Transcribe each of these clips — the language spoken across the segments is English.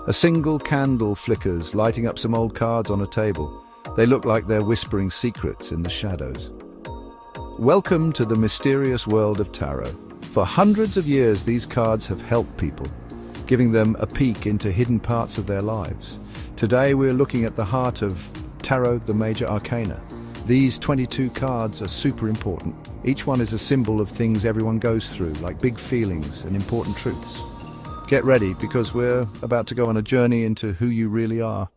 A single candle flickers, lighting up some old cards on a table. They look like they're whispering secrets in the shadows. Welcome to the mysterious world of tarot. For hundreds of years, these cards have helped people, giving them a peek into hidden parts of their lives. Today, we're looking at the heart of Tarot, the Major Arcana. These 22 cards are super important. Each one is a symbol of things everyone goes through, like big feelings and important truths. Get ready, because we're about to go on a journey into who you really are.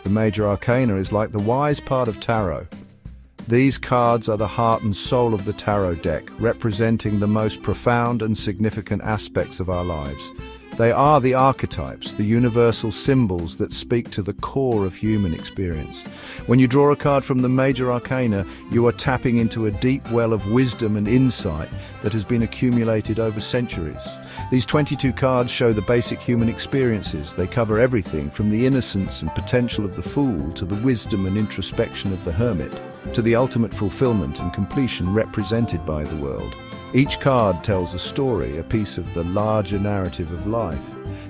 The Major Arcana is like the wise part of tarot. These cards are the heart and soul of the tarot deck, representing the most profound and significant aspects of our lives. They are the archetypes, the universal symbols that speak to the core of human experience. When you draw a card from the Major Arcana, you are tapping into a deep well of wisdom and insight that has been accumulated over centuries. These 22 cards show the basic human experiences. They cover everything from the innocence and potential of the fool to the wisdom and introspection of the hermit, to the ultimate fulfillment and completion represented by the world. Each card tells a story, a piece of the larger narrative of life.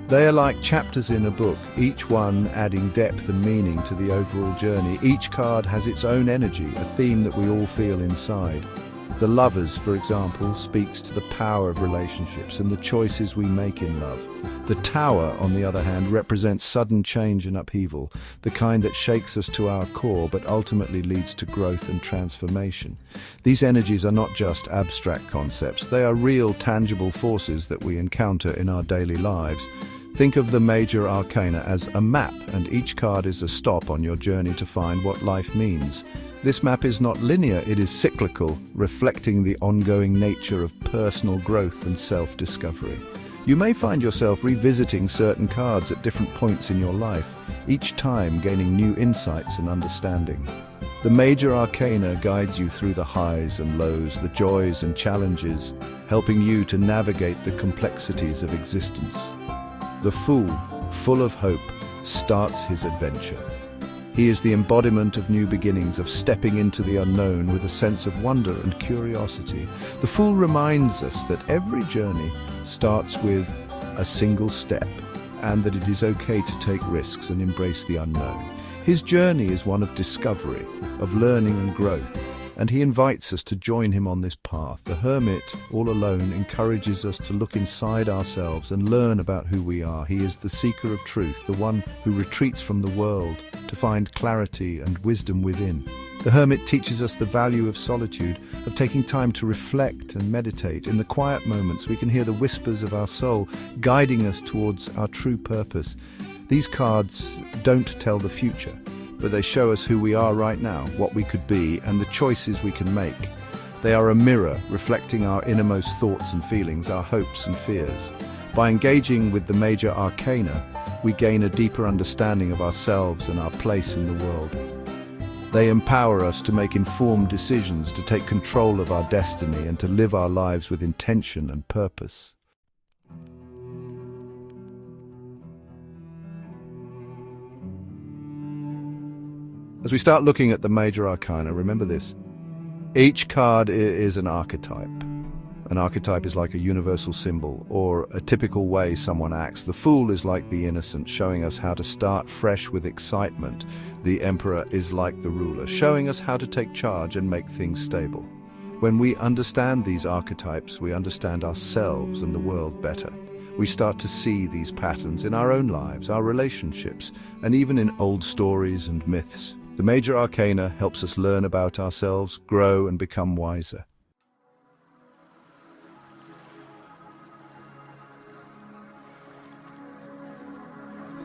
They are like chapters in a book, each one adding depth and meaning to the overall journey. Each card has its own energy, a theme that we all feel inside. The Lovers, for example, speaks to the power of relationships and the choices we make in love. The Tower, on the other hand, represents sudden change and upheaval, the kind that shakes us to our core but ultimately leads to growth and transformation. These energies are not just abstract concepts, they are real, tangible forces that we encounter in our daily lives. Think of the Major Arcana as a map, and each card is a stop on your journey to find what life means. This map is not linear, it is cyclical, reflecting the ongoing nature of personal growth and self-discovery. You may find yourself revisiting certain cards at different points in your life, each time gaining new insights and understanding. The Major Arcana guides you through the highs and lows, the joys and challenges, helping you to navigate the complexities of existence. The Fool, full of hope, starts his adventure. He is the embodiment of new beginnings, of stepping into the unknown with a sense of wonder and curiosity. The Fool reminds us that every journey starts with a single step, and that it is okay to take risks and embrace the unknown. His journey is one of discovery, of learning and growth, and he invites us to join him on this path. The Hermit, all alone, encourages us to look inside ourselves and learn about who we are. He is the seeker of truth, the one who retreats from the world to find clarity and wisdom within. The Hermit teaches us the value of solitude, of taking time to reflect and meditate. In the quiet moments, we can hear the whispers of our soul, guiding us towards our true purpose. These cards don't tell the future, but they show us who we are right now, what we could be, and the choices we can make. They are a mirror reflecting our innermost thoughts and feelings, our hopes and fears. By engaging with the Major Arcana, we gain a deeper understanding of ourselves and our place in the world. They empower us to make informed decisions, to take control of our destiny, and to live our lives with intention and purpose. As we start looking at the Major Arcana, remember this. Each card is an archetype. An archetype is like a universal symbol, or a typical way someone acts. The Fool is like the innocent, showing us how to start fresh with excitement. The Emperor is like the ruler, showing us how to take charge and make things stable. When we understand these archetypes, we understand ourselves and the world better. We start to see these patterns in our own lives, our relationships, and even in old stories and myths. The Major Arcana helps us learn about ourselves, grow, and become wiser.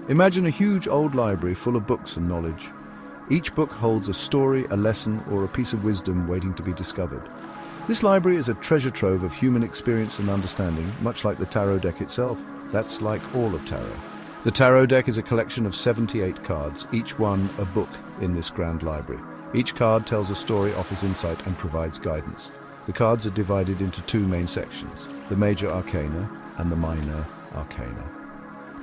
Imagine a huge old library full of books and knowledge. Each book holds a story, a lesson, or a piece of wisdom waiting to be discovered. This library is a treasure trove of human experience and understanding, much like the tarot deck itself. That's like all of tarot. The tarot deck is a collection of 78 cards, each one a book in this grand library. Each card tells a story, offers insight, and provides guidance. The cards are divided into two main sections, the Major Arcana and the Minor Arcana.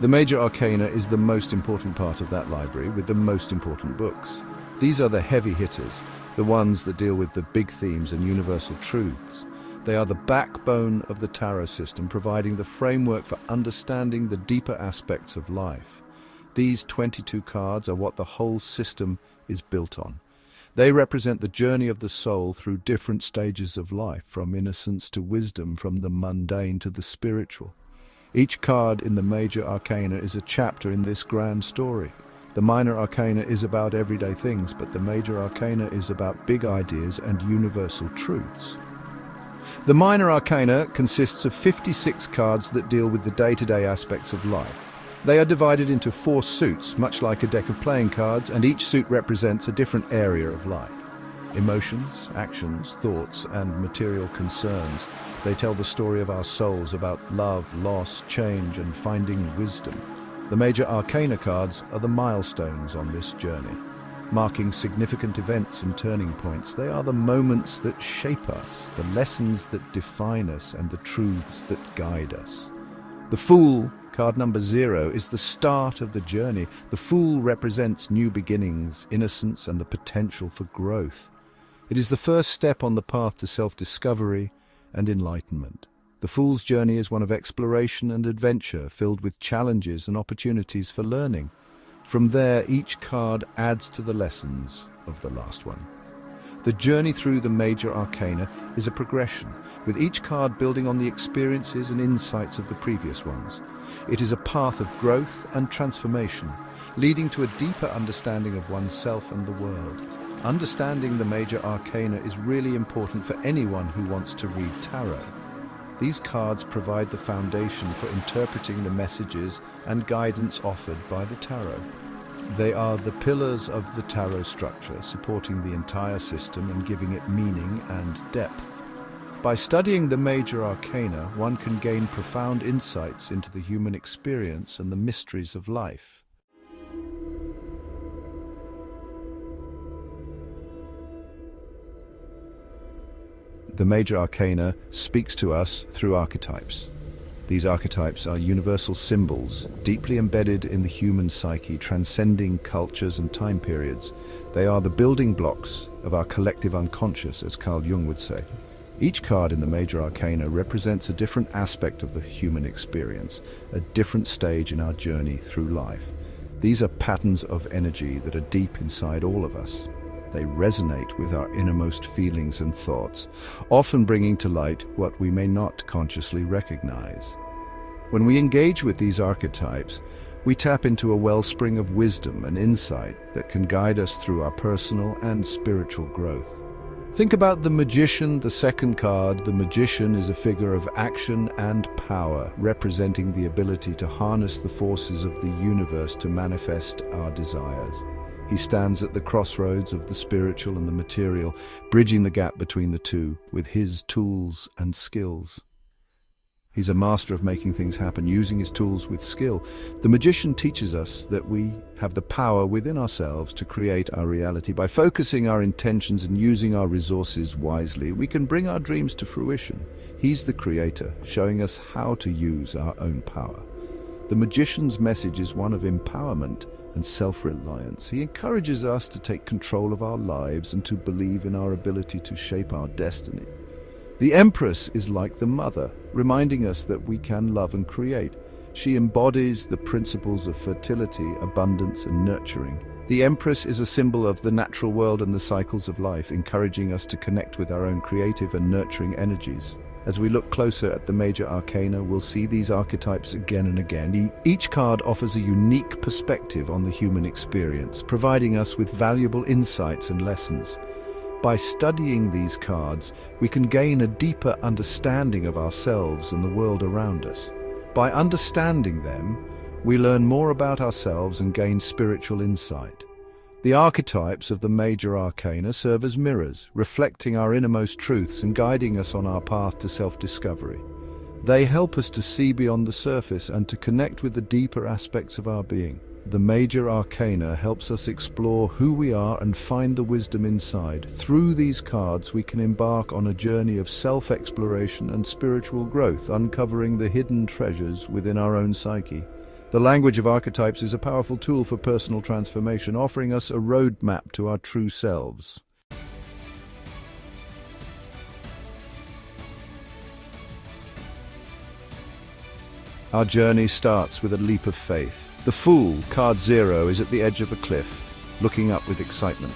The Major Arcana is the most important part of that library, with the most important books. These are the heavy hitters, the ones that deal with the big themes and universal truths. They are the backbone of the tarot system, providing the framework for understanding the deeper aspects of life. These 22 cards are what the whole system is built on. They represent the journey of the soul through different stages of life, from innocence to wisdom, from the mundane to the spiritual. Each card in the Major Arcana is a chapter in this grand story. The Minor Arcana is about everyday things, but the Major Arcana is about big ideas and universal truths. The Minor Arcana consists of 56 cards that deal with the day-to-day aspects of life. They are divided into 4 suits, much like a deck of playing cards, and each suit represents a different area of life. Emotions, actions, thoughts, and material concerns. They tell the story of our souls, about love, loss, change, and finding wisdom. The Major Arcana cards are the milestones on this journey, marking significant events and turning points. They are the moments that shape us, the lessons that define us, and the truths that guide us. The Fool, card number 0, is the start of the journey. The Fool represents new beginnings, innocence, and the potential for growth. It is the first step on the path to self-discovery and enlightenment. The Fool's journey is one of exploration and adventure, filled with challenges and opportunities for learning. From there, each card adds to the lessons of the last one. The journey through the Major Arcana is a progression, with each card building on the experiences and insights of the previous ones. It is a path of growth and transformation, leading to a deeper understanding of oneself and the world. Understanding the Major Arcana is really important for anyone who wants to read tarot. These cards provide the foundation for interpreting the messages and guidance offered by the tarot. They are the pillars of the tarot structure, supporting the entire system and giving it meaning and depth. By studying the Major Arcana, one can gain profound insights into the human experience and the mysteries of life. The Major Arcana speaks to us through archetypes. These archetypes are universal symbols, deeply embedded in the human psyche, transcending cultures and time periods. They are the building blocks of our collective unconscious, as Carl Jung would say. Each card in the Major Arcana represents a different aspect of the human experience, a different stage in our journey through life. These are patterns of energy that are deep inside all of us. They resonate with our innermost feelings and thoughts, often bringing to light what we may not consciously recognize. When we engage with these archetypes, we tap into a wellspring of wisdom and insight that can guide us through our personal and spiritual growth. Think about the Magician, the second card. The Magician is a figure of action and power, representing the ability to harness the forces of the universe to manifest our desires. He stands at the crossroads of the spiritual and the material, bridging the gap between the two with his tools and skills. He's a master of making things happen, using his tools with skill. The Magician teaches us that we have the power within ourselves to create our reality. By focusing our intentions and using our resources wisely, we can bring our dreams to fruition. He's the creator, showing us how to use our own power. The Magician's message is one of empowerment and self-reliance. He encourages us to take control of our lives and to believe in our ability to shape our destiny. The Empress is like the mother, reminding us that we can love and create. She embodies the principles of fertility, abundance, and nurturing. The Empress is a symbol of the natural world and the cycles of life, encouraging us to connect with our own creative and nurturing energies. As we look closer at the Major Arcana, we'll see these archetypes again and again. Each card offers a unique perspective on the human experience, providing us with valuable insights and lessons. By studying these cards, we can gain a deeper understanding of ourselves and the world around us. By understanding them, we learn more about ourselves and gain spiritual insight. The archetypes of the Major Arcana serve as mirrors, reflecting our innermost truths and guiding us on our path to self-discovery. They help us to see beyond the surface and to connect with the deeper aspects of our being. The Major Arcana helps us explore who we are and find the wisdom inside. Through these cards, we can embark on a journey of self-exploration and spiritual growth, uncovering the hidden treasures within our own psyche. The language of archetypes is a powerful tool for personal transformation, offering us a roadmap to our true selves. Our journey starts with a leap of faith. The Fool, card 0, is at the edge of a cliff, looking up with excitement.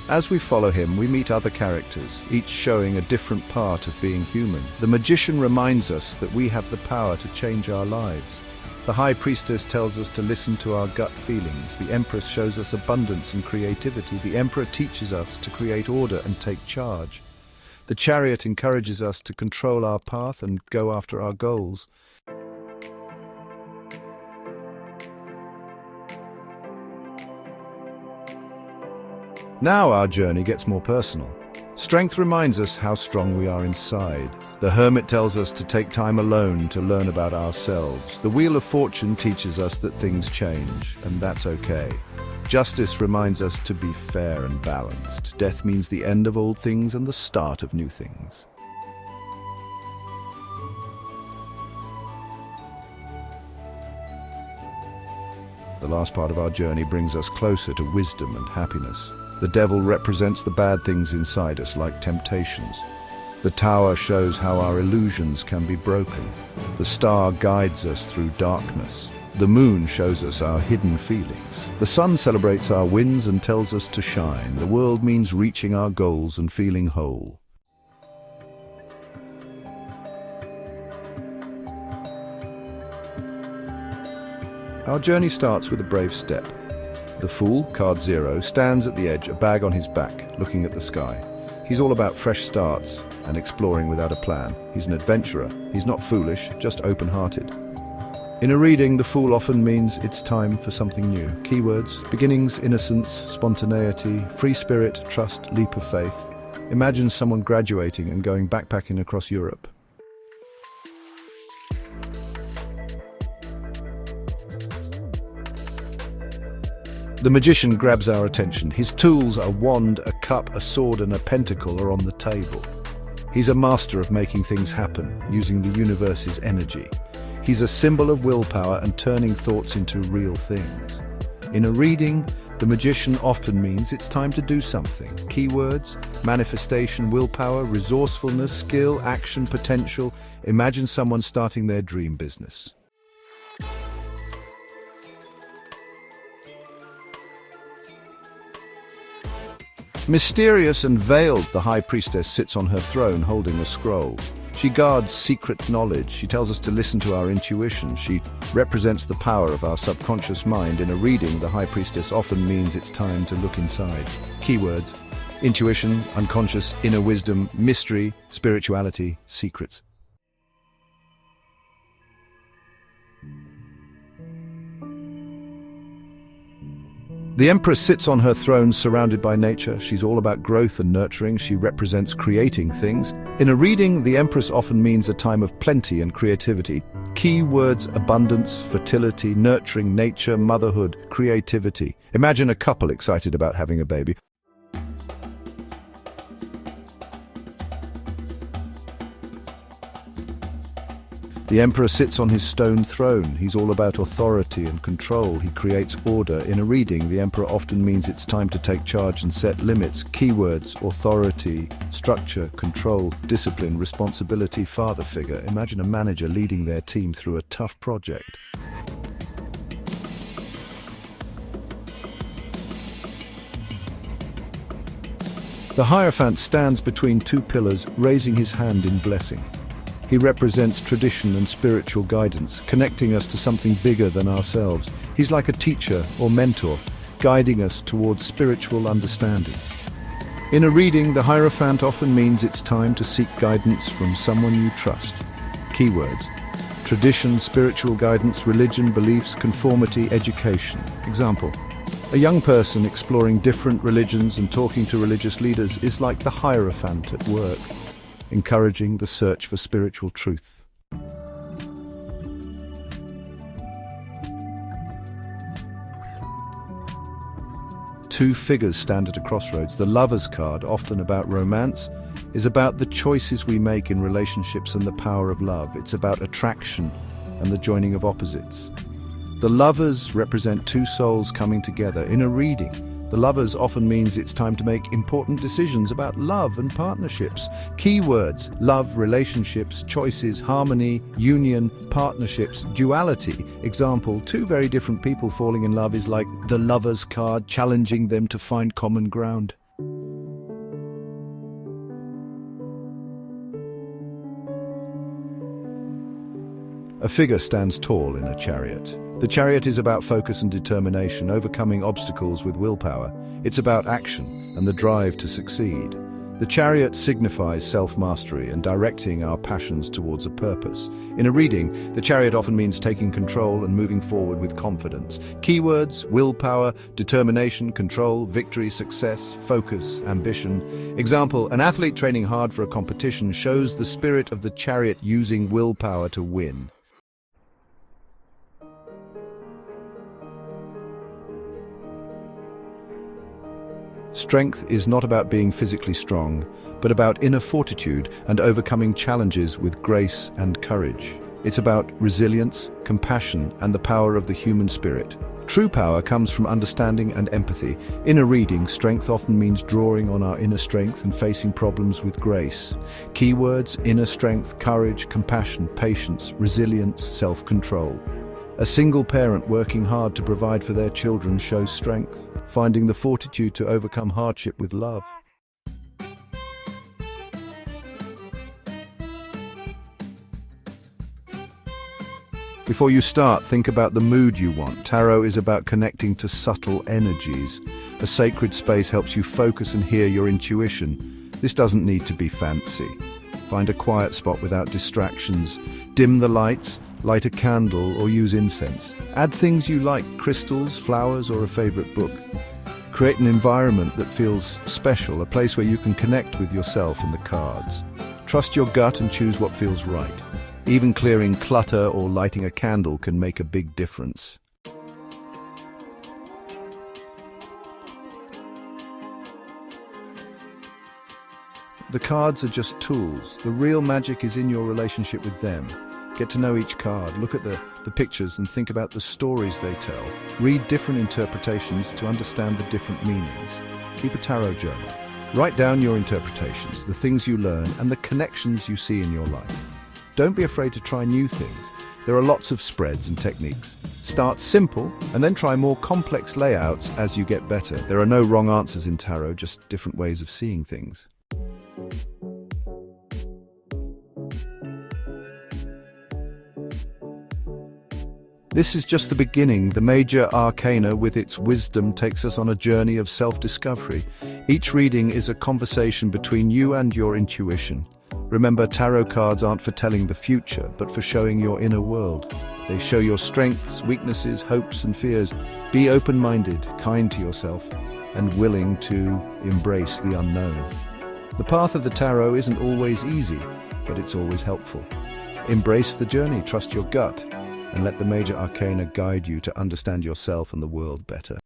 As we follow him, we meet other characters, each showing a different part of being human. The Magician reminds us that we have the power to change our lives. The High Priestess tells us to listen to our gut feelings. The Empress shows us abundance and creativity. The Emperor teaches us to create order and take charge. The Chariot encourages us to control our path and go after our goals. Now our journey gets more personal. Strength reminds us how strong we are inside. The Hermit tells us to take time alone to learn about ourselves. The Wheel of Fortune teaches us that things change, and that's okay. Justice reminds us to be fair and balanced. Death means the end of old things and the start of new things. The last part of our journey brings us closer to wisdom and happiness. The Devil represents the bad things inside us, like temptations. The Tower shows how our illusions can be broken. The Star guides us through darkness. The Moon shows us our hidden feelings. The Sun celebrates our wins and tells us to shine. The World means reaching our goals and feeling whole. Our journey starts with a brave step. The Fool, card 0, stands at the edge, a bag on his back, looking at the sky. He's all about fresh starts and exploring without a plan. He's an adventurer. He's not foolish, just open-hearted. In a reading, the Fool often means it's time for something new. Keywords: beginnings, innocence, spontaneity, free spirit, trust, leap of faith. Imagine someone graduating and going backpacking across Europe. The Magician grabs our attention. His tools, a wand, a cup, a sword, and a pentacle, are on the table. He's a master of making things happen, using the universe's energy. He's a symbol of willpower and turning thoughts into real things. In a reading, the Magician often means it's time to do something. Keywords: manifestation, willpower, resourcefulness, skill, action, potential. Imagine someone starting their dream business. Mysterious and veiled, the High Priestess sits on her throne holding a scroll. She guards secret knowledge. She tells us to listen to our intuition. She represents the power of our subconscious mind. In a reading, the High Priestess often means it's time to look inside. Keywords: intuition, unconscious, inner wisdom, mystery, spirituality, secrets. The Empress sits on her throne surrounded by nature. She's all about growth and nurturing. She represents creating things. In a reading, the Empress often means a time of plenty and creativity. Keywords: abundance, fertility, nurturing, nature, motherhood, creativity. Imagine a couple excited about having a baby. The Emperor sits on his stone throne. He's all about authority and control. He creates order. In a reading, the Emperor often means it's time to take charge and set limits. Keywords: authority, structure, control, discipline, responsibility, father figure. Imagine a manager leading their team through a tough project. The Hierophant stands between two pillars, raising his hand in blessing. He represents tradition and spiritual guidance, connecting us to something bigger than ourselves. He's like a teacher or mentor, guiding us towards spiritual understanding. In a reading, the Hierophant often means it's time to seek guidance from someone you trust. Keywords: tradition, spiritual guidance, religion, beliefs, conformity, education. Example: a young person exploring different religions and talking to religious leaders is like the Hierophant at work, encouraging the search for spiritual truth. Two figures stand at a crossroads. The Lover's card, often about romance, is about the choices we make in relationships and the power of love. It's about attraction and the joining of opposites. The Lovers represent two souls coming together. In a reading, The Lovers often means it's time to make important decisions about love and partnerships. Keywords: love, relationships, choices, harmony, union, partnerships, duality. Example: two very different people falling in love is like the Lovers card, challenging them to find common ground. A figure stands tall in a chariot. The chariot is about focus and determination, overcoming obstacles with willpower. It's about action and the drive to succeed. The chariot signifies self-mastery and directing our passions towards a purpose. In a reading, the chariot often means taking control and moving forward with confidence. Keywords: willpower, determination, control, victory, success, focus, ambition. Example: an athlete training hard for a competition shows the spirit of the chariot using willpower to win. Strength is not about being physically strong, but about inner fortitude and overcoming challenges with grace and courage. It's about resilience, compassion, and the power of the human spirit. True power comes from understanding and empathy. In a reading, strength often means drawing on our inner strength and facing problems with grace. Keywords: inner strength, courage, compassion, patience, resilience, self-control. A single parent working hard to provide for their children shows strength, finding the fortitude to overcome hardship with love. Before you start, think about the mood you want. Tarot is about connecting to subtle energies. A sacred space helps you focus and hear your intuition. This doesn't need to be fancy. Find a quiet spot without distractions. Dim the lights, light a candle, or use incense. Add things you like: crystals, flowers, or a favorite book. Create an environment that feels special, a place where you can connect with yourself and the cards. Trust your gut and choose what feels right. Even clearing clutter or lighting a candle can make a big difference. The cards are just tools. The real magic is in your relationship with them. Get to know each card, look at the pictures and think about the stories they tell. Read different interpretations to understand the different meanings. Keep a tarot journal. Write down your interpretations, the things you learn, and the connections you see in your life. Don't be afraid to try new things. There are lots of spreads and techniques. Start simple and then try more complex layouts as you get better. There are no wrong answers in tarot, just different ways of seeing things. This is just the beginning. The Major Arcana, with its wisdom, takes us on a journey of self-discovery. Each reading is a conversation between you and your intuition. Remember, tarot cards aren't for telling the future, but for showing your inner world. They show your strengths, weaknesses, hopes, and fears. Be open-minded, kind to yourself, and willing to embrace the unknown. The path of the tarot isn't always easy, but it's always helpful. Embrace the journey, trust your gut, and let the Major Arcana guide you to understand yourself and the world better.